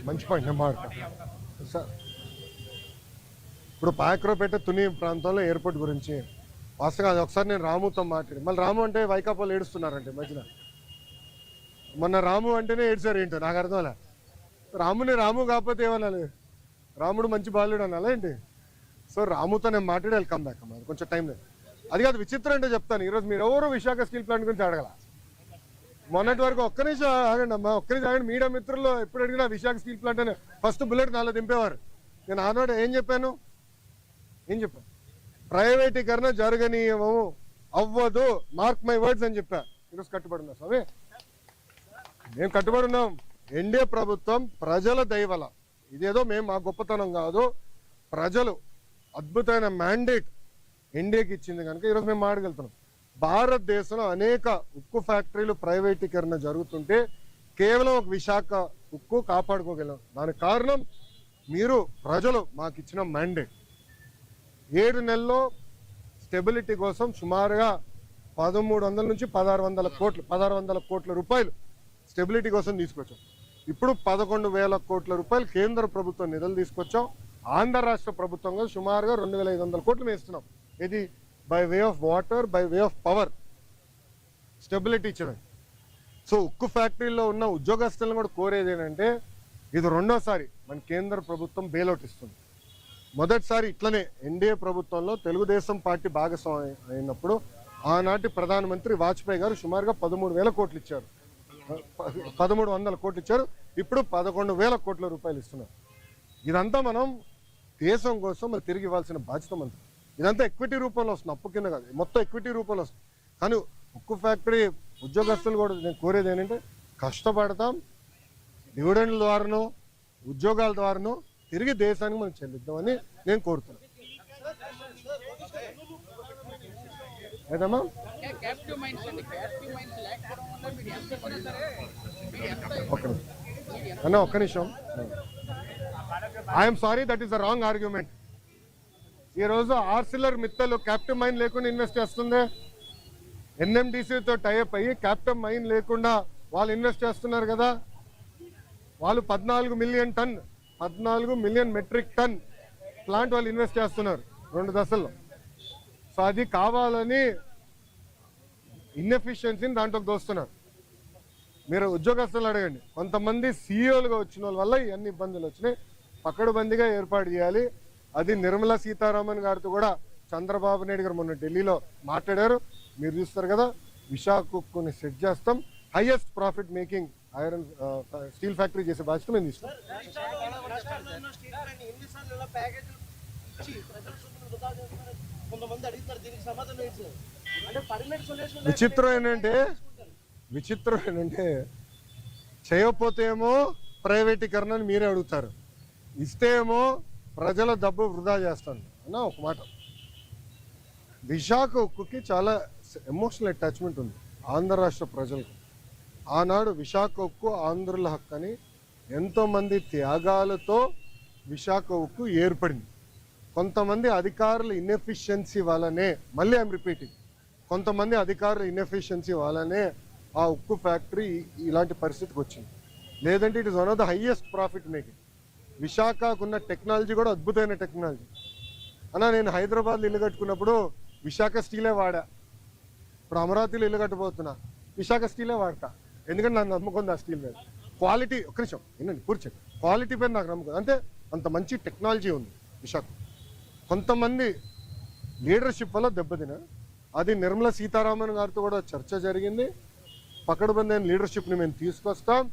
మంచి పాయింట్, నేను మాట్లాడతాను సార్. ఇప్పుడు పాయక్రోపేట తుని ప్రాంతంలో ఎయిర్పోర్ట్ గురించి వాస్తవంగా అది ఒకసారి నేను రాముతో మాట్లాడి, మళ్ళీ రాము అంటే వైకాపాలు ఏడుస్తున్నారంటే మధ్యన. మొన్న రాము అంటేనే ఏడ్చారు ఏంటో నాకు అర్థంలే. రాముని రాము కాకపోతే ఏమనాలి? రాముడు మంచి బాలుడు అనాలా ఏంటి? సో రాముతో నేను మాట్లాడి వెల్కమ్ బ్యాక్ అమ్మా, కొంచెం టైం లేదు. అది కాదు విచిత్రం అంటే చెప్తాను. ఈరోజు మీరు ఎవరు విశాఖ స్టీల్ ప్లాంట్ గురించి అడగల. మొన్నటి వరకు ఒక్క నిమిషం ఆగండి అమ్మా, ఒక్క నిమిషం ఆగండి. మీడియా మిత్రుల్లో ఎప్పుడు అడిగినా విశాఖ స్టీల్ ప్లాంట్ అని ఫస్ట్ బుల్లెట్ నాలో దింపేవారు. నేను ఆనాడు ఏం చెప్పాను? ప్రైవేటీకరణ జరగనీయము, అవ్వదు, మార్క్ మై వర్డ్స్ అని చెప్పా. ఈరోజు కట్టుబడి ఉన్నా స్వామి, మేము కట్టుబడి ఉన్నాం. ఎన్డీఏ ప్రభుత్వం ప్రజల దయవల, ఇదేదో మేము మా గొప్పతనం కాదు, ప్రజలు అద్భుతమైన మ్యాండేట్ ఎన్డీఏకి ఇచ్చింది కనుక ఈరోజు మేము మాట్లాడగలుగుతున్నాం. భారతదేశంలో అనేక ఉక్కు ఫ్యాక్టరీలు ప్రైవేటీకరణ జరుగుతుంటే కేవలం ఒక విశాఖ ఉక్కు కాపాడుకోగలం. దానికి కారణం మీరు ప్రజలు మాకు ఇచ్చిన మ్యాండేట్. 7 నెలల్లో స్టెబిలిటీ కోసం సుమారుగా 1300 నుంచి 1600 కోట్ల రూపాయలు స్టెబిలిటీ కోసం తీసుకొచ్చాం. ఇప్పుడు 11,000 కోట్ల రూపాయలు కేంద్ర ప్రభుత్వం నిధులు తీసుకొచ్చాం. ఆంధ్ర రాష్ట్ర ప్రభుత్వంగా సుమారుగా 2,500 కోట్లు వేస్తున్నాం. ఇది by way of water, by way of power stability ఇచ్చడం. సో ఉక్కు ఫ్యాక్టరీలో ఉన్న ఉద్యోగస్తులను కూడా కోరేది ఏంటంటే, ఇది రెండోసారి మన కేంద్ర ప్రభుత్వం బెయిలౌట్ ఇస్తుంది. మొదటిసారి ఇట్లనే ఎన్డీఏ ప్రభుత్వంలో తెలుగుదేశం పార్టీ భాగస్వామి అయినప్పుడు ఆనాటి ప్రధానమంత్రి వాజ్పేయి గారు సుమారుగా 13,000 కోట్లు ఇచ్చారు, 1,300 కోట్లు ఇచ్చారు. ఇప్పుడు 11,000 కోట్ల రూపాయలు ఇస్తున్నారు. ఇదంతా మనం దేశం కోసం మరి తిరిగి ఇవ్వాల్సిన బాధ్యత మనది. ఇదంతా ఎక్విటీ రూపంలో వస్తుంది, అప్పు కింద కాదు, మొత్తం ఎక్విటీ రూపంలో వస్తుంది. కానీ ఉక్కు ఫ్యాక్టరీ ఉద్యోగస్తులు కూడా నేను కోరేది ఏంటంటే కష్టపడతాం, డివిడెండ్ల ద్వారానో ఉద్యోగాల ద్వారానో తిరిగి దేశానికి మనం చెల్లిద్దామని నేను కోరుతున్నాను. ఏదమ్మా ఒక్క నిమిషం. I'm sorry, that is the wrong argument. ఈరోజు ఆర్సిలర్ మిత్తల్ క్యాప్టివ్ మైన్ లేకుండా ఇన్వెస్ట్ చేస్తుంది. ఎన్ఎండిసితో టైఅప్ అయ్యి క్యాప్టివ్ మైన్ లేకుండా వాళ్ళు ఇన్వెస్ట్ చేస్తున్నారు కదా. వాళ్ళు 14 మిలియన్ మెట్రిక్ టన్ ప్లాంట్ వాళ్ళు ఇన్వెస్ట్ చేస్తున్నారు 2 దశల్లో. సో అది కావాలని ఇన్ఎఫిషియన్సీని దాంట్లోకి దోస్తున్నారు. మీరు ఉద్యోగస్తులు అడగండి, కొంతమంది సీఈఓలుగా వచ్చిన వాళ్ళ వల్ల ఇవన్నీ ఇబ్బందులు వచ్చినాయి. పకడ్బందీగా ఏర్పాటు చేయాలి. అది నిర్మలా సీతారామన్ గారితో కూడా చంద్రబాబు నాయుడు గారు మొన్న ఢిల్లీలో మాట్లాడారు. మీరు చూస్తారు కదా, విశాఖని సెట్ చేస్తాం, highest profit making iron steel factory చేసే బాధ్యత మేము తీసుకుంటాం. విచిత్రం ఏంటంటే చేయకపోతే ఏమో ప్రైవేటీకరణ అని మీరే అడుగుతారు, ఇస్తే ఏమో ప్రజల డబ్బు వృధా చేస్తాను అన్న. ఒక మాట, విశాఖ ఉక్కుకి చాలా ఎమోషనల్ అటాచ్మెంట్ ఉంది ఆంధ్ర రాష్ట్ర ప్రజలకు. ఆనాడు విశాఖ ఉక్కు ఆంధ్రుల హక్కు అని ఎంతోమంది త్యాగాలతో విశాఖ ఉక్కు ఏర్పడింది. కొంతమంది అధికారుల ఇన్ఎఫిషియన్సీ వల్లనే, మళ్ళీ ఐఎమ్ రిపీటింగ్, కొంతమంది అధికారుల ఇన్ఎఫిషియన్సీ వల్లనే ఆ ఉక్కు ఫ్యాక్టరీ ఇలాంటి పరిస్థితికి వచ్చింది. లేదంటే it is one of the highest profit making. విశాఖకున్న టెక్నాలజీ కూడా అద్భుతమైన టెక్నాలజీ అన్న. నేను హైదరాబాద్లో ఇల్లు కట్టుకున్నప్పుడు విశాఖ స్టీలే వాడా. ఇప్పుడు అమరావతిలో ఇల్లు కట్టబోతున్నా, విశాఖ స్టీలే వాడతా. ఎందుకంటే నాకు నమ్మకం ఉంది ఆ స్టీల్ మీద. క్వాలిటీ, ఒక్క నిమిషం వినండి, కూర్చోండి. క్వాలిటీ పైన నాకు నమ్మకం, అంటే అంత మంచి టెక్నాలజీ ఉంది విశాఖ. కొంతమంది లీడర్షిప్ వల్ల దెబ్బతిన, అది నిర్మలా సీతారామన్ గారితో కూడా చర్చ జరిగింది. పకడ్బందీ అయిన లీడర్షిప్ని మేము తీసుకొస్తాం,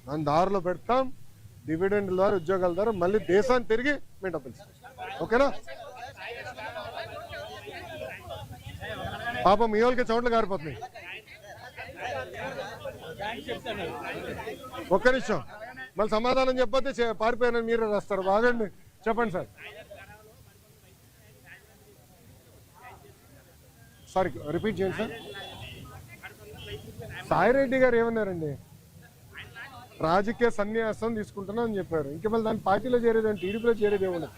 దాని దారిలో పెడతాం. డివిడెండ్ ద్వారా, ఉద్యోగాల ద్వారా మళ్ళీ దేశాన్ని తిరిగి మేము డబ్బులు ఇస్తాం. ఓకేనా? పాపం మీ వాళ్ళకి చోట్ల గారిపోతున్నాయి. ఒక్క నిమిషం, మళ్ళీ సమాధానం చెప్పొద్దే పారిపోయిన మీరే రాస్తారు. బాగండి, చెప్పండి సార్. సారీ, రిపీట్ చేయండి సార్. సాయిరెడ్డి గారు ఏమన్నారండి? రాజకీయ సన్యాసం తీసుకుంటున్నా అని చెప్పారు. ఇంకా మళ్ళీ దాని పార్టీలో చేరేది అంటే టీడీపీలో చేరేది ఏమన్నా?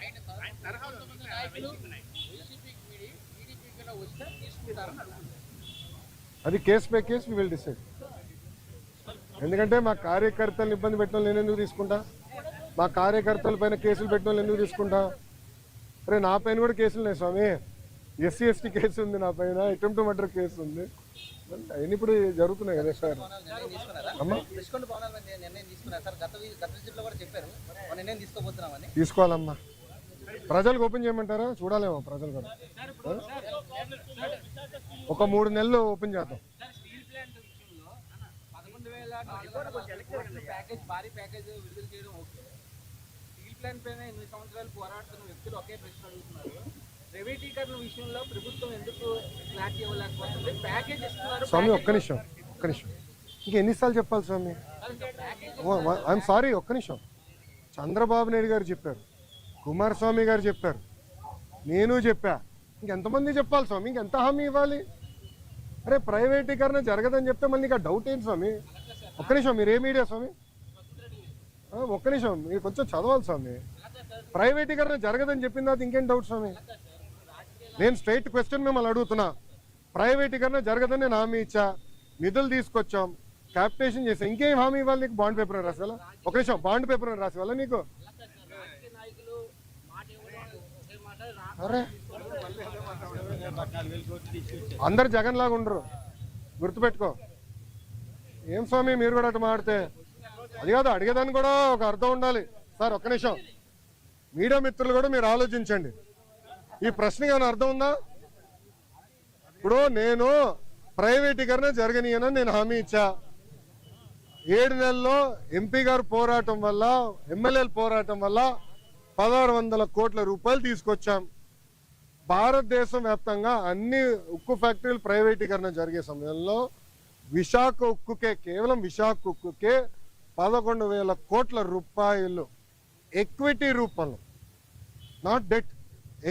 అది case by case we will decide. ఎందుకంటే మా కార్యకర్తలను ఇబ్బంది పెట్టడం నేను ఎందుకు తీసుకుంటా? మా కార్యకర్తల పైన కేసులు పెట్టడం ఎందుకు తీసుకుంటా? అరే నా పైన కూడా కేసులు ఉన్నాయి స్వామి. ఎస్సీ ఎస్టీ కేసు ఉంది నా పైన, అటెంప్ట్ మర్డర్ కేసు ఉంది. అవన్నీ ఇప్పుడు జరుగుతున్నాయి కదా సార్. తీసుకోవాలమ్మా. ప్రజలకు ఓపెన్ చేయమంటారా? చూడాలేమో ప్రజలు కూడా. ఒక 3 నెలలు ఓపెన్ చేద్దాం. స్వామి ఒక్క నిమిషం, ఇంకా ఎన్నిసార్లు చెప్పాలి స్వామి? ఐఎమ్ సారీ, ఒక్క నిమిషం. చంద్రబాబు నాయుడు గారు చెప్పారు, కుమారస్వామి గారు చెప్పారు, నేను చెప్పా, ఇంకెంతమంది చెప్పాలి స్వామి? ఇంకెంత హామీ ఇవ్వాలి? అరే ప్రైవేటీకరణ జరగదని చెప్తే మళ్ళీ ఇంకా డౌట్ ఏంటి స్వామి? ఒక్క నిమిషం, మీరు ఏ మీడియా స్వామి? ఒక్క నిమిషం, మీరు కొంచెం చదవాలి స్వామి. ప్రైవేటీకరణ జరగదని చెప్పిన తర్వాత ఇంకేం డౌట్ స్వామి? నేను స్ట్రైట్ క్వశ్చన్ మిమ్మల్ని అడుగుతున్నా. ప్రైవేటీకరణ జరగదని నేను హామీ ఇచ్చా, నిధులు తీసుకొచ్చాం, క్యాపిటేషన్ చేసాం, ఇంకేం హామీ ఇవ్వాలి నీకు? బాండ్ పేపర్ రాసేవాళ్ళ? ఒక నిమిషం, బాండ్ పేపర్ రాసేవాళ్ళ నీకు? అరే అందరు జగన్ లాగా ఉండరు, గుర్తుపెట్టుకో. ఏం స్వామి మీరు కూడా అటు మాడితే? అది కాదు, అడిగేదాన్ని కూడా ఒక అర్థం ఉండాలి సార్. ఒక్క నిమిషం, మీడియా మిత్రులు కూడా మీరు ఆలోచించండి. ఈ ప్రశ్నకి ఏమైనా అర్థం ఉందా? ఇప్పుడు నేను ప్రైవేటీకరణ జరగనీయనని నేను హామీ ఇచ్చా. 7 నెలల్లో ఎంపీ గారు పోరాటం వల్ల, ఎమ్మెల్యేల పోరాటం వల్ల 1600 కోట్ల రూపాయలు తీసుకొచ్చాం. భారతదేశం వ్యాప్తంగా అన్ని ఉక్కు ఫ్యాక్టరీలు ప్రైవేటీకరణ జరిగే సమయంలో విశాఖ ఉక్కుకే, కేవలం విశాఖ ఉక్కుకే 11,000 కోట్ల రూపాయలు ఎక్విటీ రూపంలో, నాట్ డెట్,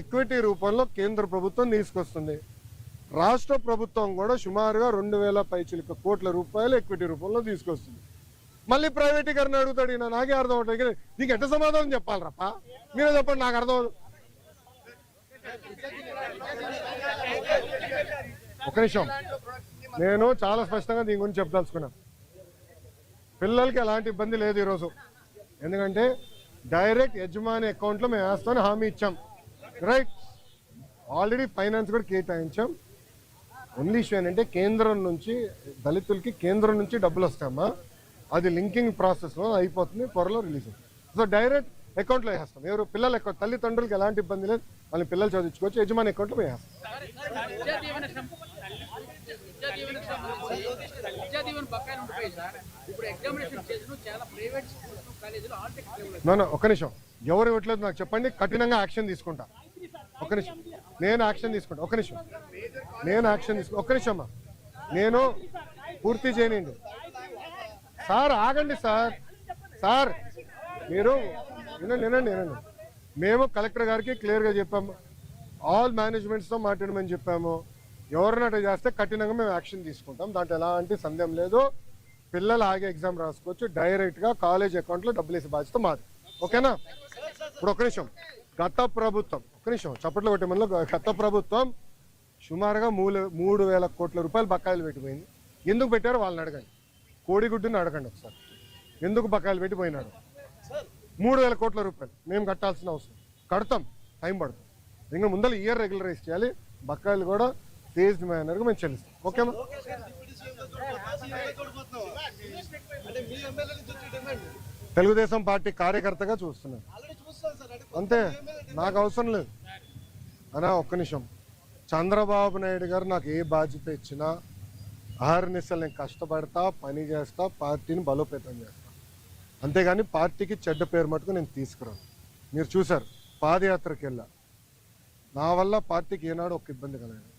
ఎక్విటీ రూపంలో కేంద్ర ప్రభుత్వం తీసుకొస్తుంది. రాష్ట్ర ప్రభుత్వం కూడా సుమారుగా 2,000 పైచిలుక కోట్ల రూపాయలు ఎక్విటీ రూపంలో తీసుకొస్తుంది. మళ్ళీ ప్రైవేటీకరణ అడుగుతాడు. ఈయన నాకే అర్థం అవుతుంది. నీకు ఎట్ట సమాధానం చెప్పాలి రప్ప, మీరే చెప్పండి, నాకు అర్థం. ఒక నిమిషం, నేను చాలా స్పష్టంగా దీని గురించి చెప్పదలుచుకున్నాను. పిల్లలకి ఎలాంటి ఇబ్బంది లేదు ఈరోజు, ఎందుకంటే డైరెక్ట్ యజమాని అకౌంట్లో మేము వేస్తామని హామీ ఇచ్చాం. రైట్, ఆల్రెడీ ఫైనాన్స్ కూడా కేటాయించాం. ఓన్లీ ఇష్యూ ఏంటంటే కేంద్రం నుంచి దళితులకి కేంద్రం నుంచి డబ్బులు వస్తామా, అది లింకింగ్ ప్రాసెస్లో అయిపోతుంది, త్వరలో రిలీజ్ అవుతుంది. సో డైరెక్ట్ అకౌంట్లో వేస్తాం. ఎవరు పిల్లల అకౌంట్, తల్లిదండ్రులకి ఎలాంటి ఇబ్బంది లేదు, వాళ్ళ పిల్లలు చదివించుకోవచ్చు, యజమాని అకౌంట్లో వేస్తాం. ఒక నిమిషం, ఎవరు ఇవ్వట్లేదు నాకు చెప్పండి, కఠినంగా యాక్షన్ తీసుకుంటా. ఒక నిమిషం, నేను యాక్షన్ తీసుకుంటా. ఒక నిమిషం, నేను యాక్షన్ తీసుకుంటా. ఒక నిమిషం అమ్మా, నేను పూర్తి చేయనండి సార్, ఆగండి సార్. సార్ మీరు వినండి. మేము కలెక్టర్ గారికి క్లియర్గా చెప్పాము, ఆల్ మేనేజ్మెంట్స్తో మాట్లాడమని చెప్పాము. ఎవరినట్టు చేస్తే కఠినంగా మేము యాక్షన్ తీసుకుంటాం, దాంట్లో ఎలాంటి సందేహం లేదు. పిల్లలు ఆగే ఎగ్జామ్ రాసుకోవచ్చు, డైరెక్ట్గా కాలేజ్ అకౌంట్లో డబ్బులు వేసే బాధ్యత మాది. ఓకేనా? ఇప్పుడు ఒక నిమిషం, గత ప్రభుత్వం, ఒక నిమిషం చప్పట్లు కొట్టే మనలో, గత ప్రభుత్వం సుమారుగా 3,000 కోట్ల రూపాయలు బకాయిలు పెట్టిపోయింది. ఎందుకు పెట్టారో వాళ్ళని అడగండి, కోడిగుడ్డుని అడగండి ఒకసారి, ఎందుకు బకాయిలు పెట్టిపోయినాడు. 3,000 కోట్ల రూపాయలు మేము కట్టాల్సిన అవసరం, కడతాం, టైం పడుతుంది. ఇంకా ముందర ఇయర్ రెగ్యులరైజ్ చేయాలి, బకాయిలు కూడా ఫేజ్డ్ మేనర్గా మేము చెల్లిస్తాం. ఓకేమా? తెలుగుదేశం పార్టీ కార్యకర్తగా చూస్తున్నాను అంతే, నాకు అవసరం లేదు అనా. ఒక్క నిమిషం, చంద్రబాబు నాయుడు గారు నాకు ఏ బాధ్యత ఇచ్చినా అహర్నిశలు నేను కష్టపడతా, పని చేస్తా, పార్టీని బలోపేతం చేస్తా, అంతేగాని పార్టీకి చెడ్డ పేరు మటుకు నేను తీసుకురాను. మీరు చూసారు, పాదయాత్రకి వెళ్ళా, నా వల్ల పార్టీకి ఏనాడు ఒక ఇబ్బంది కలగదు.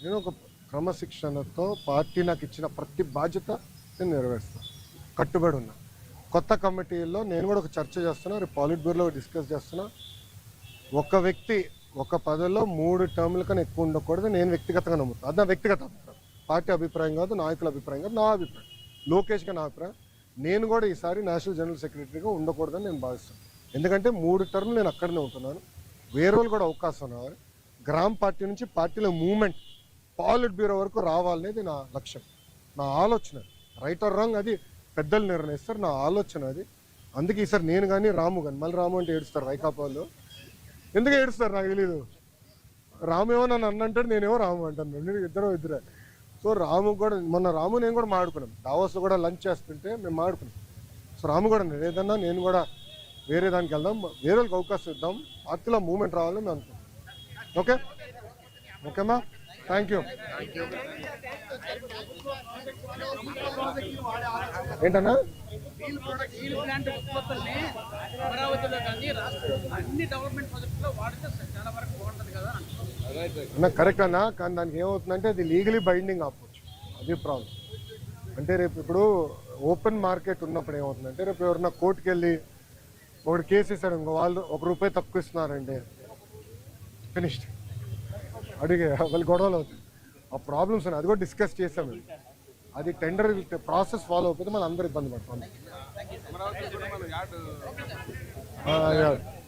నేను ఒక క్రమశిక్షణతో పార్టీ నాకు ఇచ్చిన ప్రతి బాధ్యత నేను నెరవేరుస్తాను, కట్టుబడి ఉన్నా. కొత్త కమిటీల్లో నేను కూడా ఒక చర్చ చేస్తున్నా, రేపు పాలిట్ బ్యూరోలో డిస్కస్ చేస్తున్నా. ఒక వ్యక్తి ఒక పదవిలో 3 టర్ముల కన్నా ఎక్కువ ఉండకూడదు, నేను వ్యక్తిగతంగా నమ్ముతాను. అది నా వ్యక్తిగత అభిప్రాయం, పార్టీ అభిప్రాయం కాదు, నాయకుల అభిప్రాయం కాదు, నా అభిప్రాయం, లోకేష్గా నా అభిప్రాయం. నేను కూడా ఈసారి నేషనల్ జనరల్ సెక్రటరీగా ఉండకూడదని నేను భావిస్తాను. ఎందుకంటే 3 టర్ములు నేను అక్కడనే ఉంటున్నాను, వేరే వాళ్ళు కూడా అవకాశం ఉన్నారు. గ్రామ పార్టీ నుంచి పార్టీలో మూవ్మెంట్ పాలిట్ బ్యూరో వరకు రావాలనేది నా లక్ష్యం, నా ఆలోచన. రైట్ ఆర్ రాంగ్ అది పెద్దలు నిర్ణయిస్తారు, నా ఆలోచన అది. అందుకే ఈసారి నేను కానీ రాము కానీ, మళ్ళీ రాము అంటే ఏడుస్తారు వైకాపా వాళ్ళు. ఎందుకు ఏడుస్తారు నాకు తెలీదు. రాము ఏమో నన్ను అన్నంటాడు, నేనేమో రాము అంటాను, ఇద్దరే. సో రాము కూడా, మొన్న రాము నేను కూడా మాడుకున్నాం, దావోస్లో కూడా లంచ్ చేస్తుంటే మేము మాడుకున్నాం. సో రాము కూడా ఏదన్నా నేను కూడా వేరే దానికి వెళ్దాం, వేరే వాళ్ళకి అవకాశం ఇద్దాం, పార్టీలో మూవ్మెంట్ రావాలని మేము అనుకుంటాం. ఓకే ఓకేమ్మా, థ్యాంక్ యూ. ఏంటన్నా అన్న కరెక్ట్ అన్నా, కానీ దానికి ఏమవుతుందంటే అది లీగలీ బైండింగ్ అవ్వచ్చు, అది ప్రాబ్లం. అంటే రేపు ఇప్పుడు ఓపెన్ మార్కెట్ ఉన్నప్పుడు ఏమవుతుందంటే, రేపు ఎవరన్నా కోర్టుకు వెళ్ళి ఒకటి కేసు ఇస్తాడు, ఇంకో వాళ్ళు ₹1 తక్కువ ఇస్తున్నారంటే ఫినిష్డ్, అడిగే వాళ్ళు గొడవలు అవుతుంది, ఆ ప్రాబ్లమ్స్ ఉన్నాయి. అది కూడా డిస్కస్ చేసాము. అది టెండర్ ప్రాసెస్ ఫాలో అయిపోతే మనం అందరూ ఇబ్బంది పడతాం.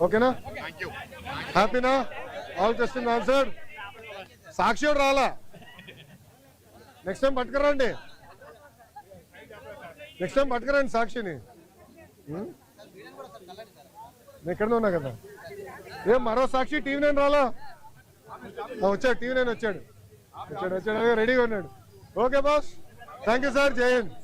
ఓకేనా? హ్యాపీనా? All question answer. సాక్షి రాలా, నెక్స్ట్ టైం పట్టుకురండి, నెక్స్ట్ టైం పట్టుకురండి సాక్షిని. నేను ఎక్కడనే ఉన్నా కదా, ఏం మరో సాక్షి TV9 రాలా? వచ్చాడు, TV9 వచ్చాడు, రెడీగా ఉన్నాడు. Okay boss, thank you sir, జై హింద్.